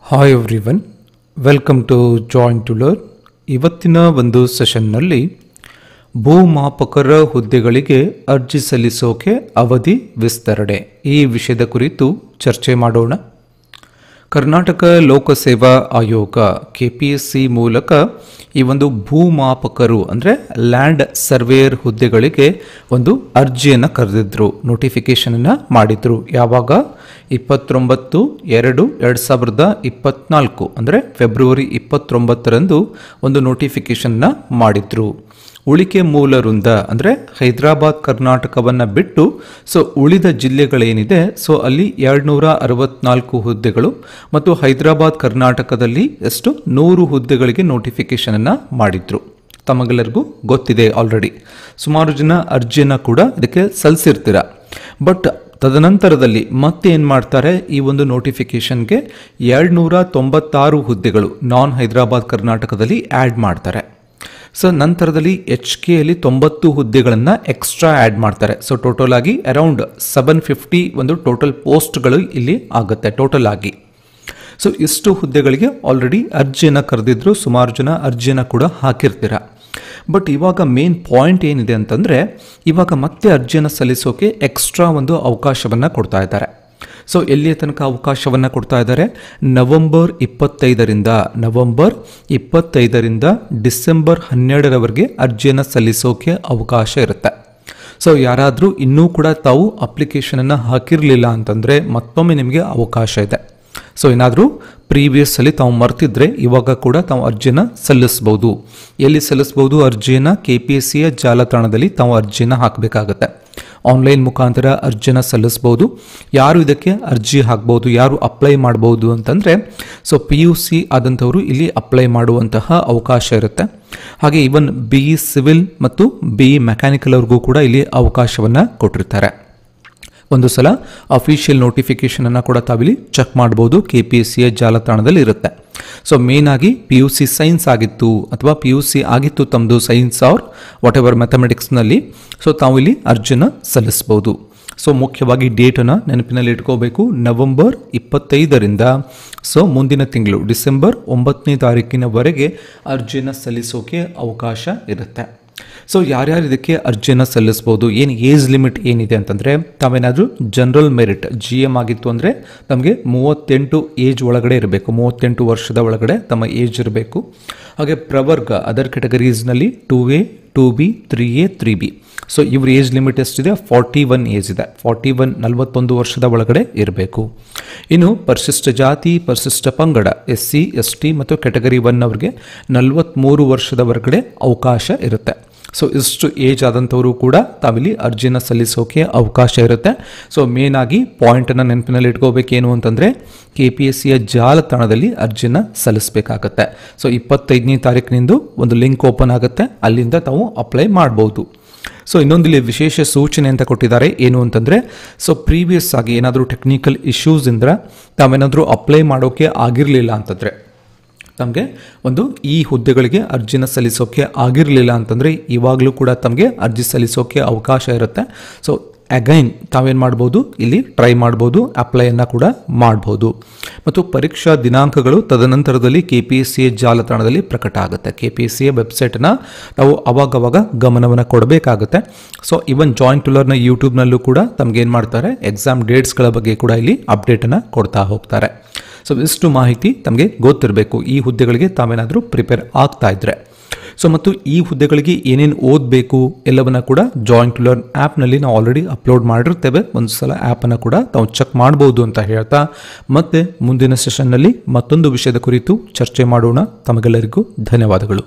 Hi everyone, welcome to join to learn. ಇವತ್ತಿನ ಒಂದು ಸೆಷನ್ನಲ್ಲಿ ಭೂಮಾಪಕರ ಹುದ್ದೆಗಳಿಗೆ ಅರ್ಜಿ ಸಲ್ಲಿಸೋಕೆ ಅವಧಿ ವಿಸ್ತರಣೆ ಈ ವಿಷಯದ ಕುರಿತು ಚರ್ಚೆ ಮಾಡೋಣ. ಕರ್ನಾಟಕ ಲೋಕಸೇವಾ ಆಯೋಗ KPSC ಮೂಲಕ ಈ ಒಂದು ಭೂಮಾಪಕರು ಅಂದರೆ ಲ್ಯಾಂಡ್ ಸರ್ವೇಯರ್ ಹುದ್ದೆಗಳಿಗೆ ಒಂದು ಅರ್ಜಿಯನ್ನು ಕರೆದಿದ್ರು, ನೋಟಿಫಿಕೇಶನನ್ನು ಮಾಡಿದ್ರು. ಯಾವಾಗ? 29/2/2024 ಅಂದರೆ ಫೆಬ್ರವರಿ 29ರಂದು ಒಂದು ನೋಟಿಫಿಕೇಶನ್ನ ಮಾಡಿದ್ರು. ಉಳಿಕೆ ಮೂಲ ವೃಂದ ಅಂದರೆ ಹೈದರಾಬಾದ್ ಕರ್ನಾಟಕವನ್ನು ಬಿಟ್ಟು ಉಳಿದ ಜಿಲ್ಲೆಗಳೇನಿದೆ ಅಲ್ಲಿ 264 ಹುದ್ದೆಗಳು ಮತ್ತು ಹೈದರಾಬಾದ್ ಕರ್ನಾಟಕದಲ್ಲಿ ಎಷ್ಟು 100 ಹುದ್ದೆಗಳಿಗೆ ನೋಟಿಫಿಕೇಶನನ್ನು ಮಾಡಿದ್ರು. ತಮಗೆಲ್ಲರಿಗೂ ಗೊತ್ತಿದೆ ಆಲ್ರೆಡಿ. ಸುಮಾರು ಜನ ಅರ್ಜಿಯನ್ನು ಕೂಡ ಇದಕ್ಕೆ ಸಲ್ಲಿಸಿರ್ತೀರ. ಬಟ್ ತದನಂತರದಲ್ಲಿ ಮತ್ತೆ ಏನು ಮಾಡ್ತಾರೆ, ಈ ಒಂದು ನೋಟಿಫಿಕೇಶನ್ಗೆ 296 ಹುದ್ದೆಗಳು ನಾನ್ ಹೈದರಾಬಾದ್ ಕರ್ನಾಟಕದಲ್ಲಿ ಆ್ಯಡ್ ಮಾಡ್ತಾರೆ. ನಂತರದಲ್ಲಿ HKಯಲ್ಲಿ 90 ಹುದ್ದೆಗಳನ್ನು ಎಕ್ಸ್ಟ್ರಾ ಆ್ಯಡ್ ಮಾಡ್ತಾರೆ. ಟೋಟಲ್ ಆಗಿ ಅರೌಂಡ್ 750 ಒಂದು ಟೋಟಲ್ ಪೋಸ್ಟ್ಗಳು ಇಲ್ಲಿ ಆಗುತ್ತೆ ಟೋಟಲ್ ಆಗಿ. ಇಷ್ಟು ಹುದ್ದೆಗಳಿಗೆ ಆಲ್ರೆಡಿ ಅರ್ಜಿಯನ್ನು ಕರೆದಿದ್ರು. ಸುಮಾರು ಜನ ಅರ್ಜಿಯನ್ನು ಕೂಡ ಹಾಕಿರ್ತೀರ. ಬಟ್ ಇವಾಗ ಮೇನ್ ಪಾಯಿಂಟ್ ಏನಿದೆ ಅಂತಂದರೆ, ಇವಾಗ ಮತ್ತೆ ಅರ್ಜಿಯನ್ನು ಸಲ್ಲಿಸೋಕೆ ಎಕ್ಸ್ಟ್ರಾ ಒಂದು ಅವಕಾಶವನ್ನು ಕೊಡ್ತಾ ಇದ್ದಾರೆ. ಎಲ್ಲಿಯ ತನಕ ಅವಕಾಶವನ್ನು ಕೊಡ್ತಾ ಇದ್ದಾರೆ? ನವೆಂಬರ್ 25ರಿಂದ ಡಿಸೆಂಬರ್ 12ರವರೆಗೆ ಅರ್ಜಿಯನ್ನು ಸಲ್ಲಿಸೋಕೆ ಅವಕಾಶ ಇರುತ್ತೆ. ಯಾರಾದರೂ ಇನ್ನೂ ಕೂಡ ತಾವು ಅಪ್ಲಿಕೇಶನನ್ನು ಹಾಕಿರಲಿಲ್ಲ ಅಂತಂದರೆ ಮತ್ತೊಮ್ಮೆ ನಿಮಗೆ ಅವಕಾಶ ಇದೆ. ಏನಾದರೂ ಪ್ರೀವಿಯಸ್ಸಲ್ಲಿ ತಾವು ಮರ್ತಿದ್ರೆ ಇವಾಗ ಕೂಡ ತಾವು ಅರ್ಜಿಯನ್ನು ಸಲ್ಲಿಸ್ಬೋದು. ಎಲ್ಲಿ ಸಲ್ಲಿಸ್ಬೋದು ಅರ್ಜಿಯನ್ನು? KPSCಯ ಜಾಲತಾಣದಲ್ಲಿ ತಾವು ಅರ್ಜಿಯನ್ನು ಹಾಕಬೇಕಾಗತ್ತೆ. ಆನ್ಲೈನ್ ಮುಖಾಂತರ ಅರ್ಜಿಯನ್ನು ಸಲ್ಲಿಸ್ಬೋದು. ಯಾರು ಇದಕ್ಕೆ ಅರ್ಜಿ ಹಾಕ್ಬೋದು, ಯಾರು ಅಪ್ಲೈ ಮಾಡ್ಬೋದು ಅಂತಂದರೆ PUC ಆದಂಥವರು ಇಲ್ಲಿ ಅಪ್ಲೈ ಮಾಡುವಂತಹ ಅವಕಾಶ ಇರುತ್ತೆ. ಹಾಗೆ ಈವನ್ BE ಸಿವಿಲ್ ಮತ್ತು BE ಮೆಕ್ಯಾನಿಕಲ್ ಅವ್ರಿಗೂ ಕೂಡ ಇಲ್ಲಿ ಅವಕಾಶವನ್ನು ಕೊಟ್ಟಿರ್ತಾರೆ. ಒಂದು ಸಲ ಅಫಿಷಿಯಲ್ ನೋಟಿಫಿಕೇಶನನ್ನು ಕೂಡ ತಾವಿಲ್ಲಿ ಚೆಕ್ ಮಾಡ್ಬೋದು, KPSCಯ ಜಾಲತಾಣದಲ್ಲಿ ಇರುತ್ತೆ. ಮೇನ್ ಆಗಿ PUC ಸೈನ್ಸ್ ಆಗಿತ್ತು ಅಥವಾ PUC ಆಗಿತ್ತು ತಮ್ಮದು ಸೈನ್ಸ್ ಆರ್ ವಾಟ್ ಎವರ್ ಮ್ಯಾಥಮೆಟಿಕ್ಸ್ನಲ್ಲಿ, ತಾವು ಇಲ್ಲಿ ಅರ್ಜಿನ ಸಲ್ಲಿಸ್ಬೋದು. ಮುಖ್ಯವಾಗಿ ಡೇಟನ್ನು ನೆನಪಿನಲ್ಲಿ ಇಟ್ಕೋಬೇಕು. ನವೆಂಬರ್ 25ರಿಂದ ಮುಂದಿನ ತಿಂಗಳು ಡಿಸೆಂಬರ್ 9ನೇ ತಾರೀಕಿನವರೆಗೆ ಅರ್ಜಿಯನ್ನು ಸಲ್ಲಿಸೋಕೆ ಅವಕಾಶ ಇರುತ್ತೆ. ಯಾರ್ಯಾರು ಇದಕ್ಕೆ ಅರ್ಜಿಯನ್ನು ಸಲ್ಲಿಸ್ಬೋದು? ಏನು ಏಜ್ ಲಿಮಿಟ್ ಏನಿದೆ ಅಂತಂದರೆ, ತಾವೇನಾದರೂ ಜನರಲ್ ಮೆರಿಟ್ GM ಆಗಿತ್ತು ಅಂದರೆ ತಮಗೆ 38 ಏಜ್ ಒಳಗಡೆ ಇರಬೇಕು, 38 ವರ್ಷದ ಒಳಗಡೆ ತಮ್ಮ ಏಜ್ ಇರಬೇಕು. ಹಾಗೆ ಪ್ರವರ್ಗ other ಕ್ಯಾಟಗರೀಸ್ನಲ್ಲಿ 2A 2B 3A 3B ಇವ್ರ ಏಜ್ ಲಿಮಿಟ್ ಎಷ್ಟಿದೆ? 41 ಏಜ್ ಇದೆ. 41 ವರ್ಷದ ಒಳಗಡೆ ಇರಬೇಕು. ಇನ್ನು ಪರಿಶಿಷ್ಟ ಜಾತಿ ಪರಿಶಿಷ್ಟ ಪಂಗಡ SC ST ಮತ್ತು ಕ್ಯಾಟಗರಿ 1 ಅವರಿಗೆ 43 ವರ್ಷದವರೆಗಡೆ ಅವಕಾಶ ಇರುತ್ತೆ. ಇಷ್ಟು ಏಜ್ ಆದಂಥವರು ಕೂಡ ತಾವಿಲ್ಲಿ ಅರ್ಜಿಯನ್ನು ಸಲ್ಲಿಸೋಕೆ ಅವಕಾಶ ಇರುತ್ತೆ. ಮೇನ್ ಆಗಿ ಪಾಯಿಂಟನ್ನು ನೆನಪಿನಲ್ಲಿ ಇಟ್ಕೋಬೇಕೇನು ಅಂತಂದರೆ, KPSCಯ ಜಾಲತಾಣದಲ್ಲಿ ಅರ್ಜಿಯನ್ನು ಸಲ್ಲಿಸಬೇಕಾಗತ್ತೆ. 25ನೇ ತಾರೀಕಿನಿಂದ ಒಂದು ಲಿಂಕ್ ಓಪನ್ ಆಗುತ್ತೆ, ಅಲ್ಲಿಂದ ತಾವು ಅಪ್ಲೈ ಮಾಡ್ಬೋದು. ಇನ್ನೊಂದಿಲ್ಲಿ ವಿಶೇಷ ಸೂಚನೆ ಅಂತ ಕೊಟ್ಟಿದ್ದಾರೆ. ಏನು ಅಂತಂದರೆ, ಪ್ರೀವಿಯಸ್ ಆಗಿ ಏನಾದರೂ ಟೆಕ್ನಿಕಲ್ ಇಶ್ಯೂಸ್ ಇಂದ ತಾವೇನಾದರೂ ಅಪ್ಲೈ ಮಾಡೋಕೆ ಆಗಿರಲಿಲ್ಲ ಅಂತಂದರೆ, ತಮಗೆ ಒಂದು ಈ ಹುದ್ದೆಗಳಿಗೆ ಅರ್ಜಿನ ಸಲ್ಲಿಸೋಕೆ ಆಗಿರಲಿಲ್ಲ ಅಂತಂದರೆ ಇವಾಗಲೂ ಕೂಡ ತಮಗೆ ಅರ್ಜಿ ಸಲ್ಲಿಸೋಕೆ ಅವಕಾಶ ಇರುತ್ತೆ. ಅಗೈನ್ ತಾವೇನು ಮಾಡ್ಬೋದು, ಇಲ್ಲಿ ಟ್ರೈ ಮಾಡ್ಬೋದು, ಅಪ್ಲೈಯನ್ನು ಕೂಡ ಮಾಡ್ಬೋದು. ಮತ್ತು ಪರೀಕ್ಷಾ ದಿನಾಂಕಗಳು ತದನಂತರದಲ್ಲಿ KPSCಯ ಜಾಲತಾಣದಲ್ಲಿ ಪ್ರಕಟ ಆಗುತ್ತೆ. KPSCಯ ವೆಬ್ಸೈಟನ್ನು ನಾವು ಅವಾಗವಾಗ ಗಮನವನ್ನು ಕೊಡಬೇಕಾಗುತ್ತೆ. ಇವನ್ ಜಾಯಿನ್ ಟು ಲರ್ನ್ ಯೂಟ್ಯೂಬ್ನಲ್ಲೂ ಕೂಡ ತಮಗೇನು ಮಾಡ್ತಾರೆ, ಎಕ್ಸಾಮ್ ಡೇಟ್ಸ್ಗಳ ಬಗ್ಗೆ ಕೂಡ ಇಲ್ಲಿ ಅಪ್ಡೇಟನ್ನು ಕೊಡ್ತಾ ಹೋಗ್ತಾರೆ. ಇಷ್ಟು ಮಾಹಿತಿ ತಮಗೆ ಗೊತ್ತಿರಬೇಕು ಈ ಹುದ್ದೆಗಳಿಗೆ ತಾವೇನಾದರೂ ಪ್ರಿಪೇರ್ ಆಗ್ತಾ ಇದ್ರೆ. ಮತ್ತು ಈ ಹುದ್ದೆಗಳಿಗೆ ಏನೇನು ಓದಬೇಕು ಎಲ್ಲವನ್ನ ಕೂಡ ಜಾಯಿನ್ ಟು ಲರ್ನ್ ಆ್ಯಪ್ನಲ್ಲಿ ನಾವು ಆಲ್ರೆಡಿ ಅಪ್ಲೋಡ್ ಮಾಡಿರ್ತೇವೆ. ಒಂದು ಸಲ ಆ್ಯಪನ್ನು ಕೂಡ ತಾವು ಚೆಕ್ ಮಾಡ್ಬೋದು ಅಂತ ಹೇಳ್ತಾ, ಮತ್ತೆ ಮುಂದಿನ ಸೆಷನ್ನಲ್ಲಿ ಮತ್ತೊಂದು ವಿಷಯದ ಕುರಿತು ಚರ್ಚೆ ಮಾಡೋಣ. ತಮಗೆಲ್ಲರಿಗೂ ಧನ್ಯವಾದಗಳು.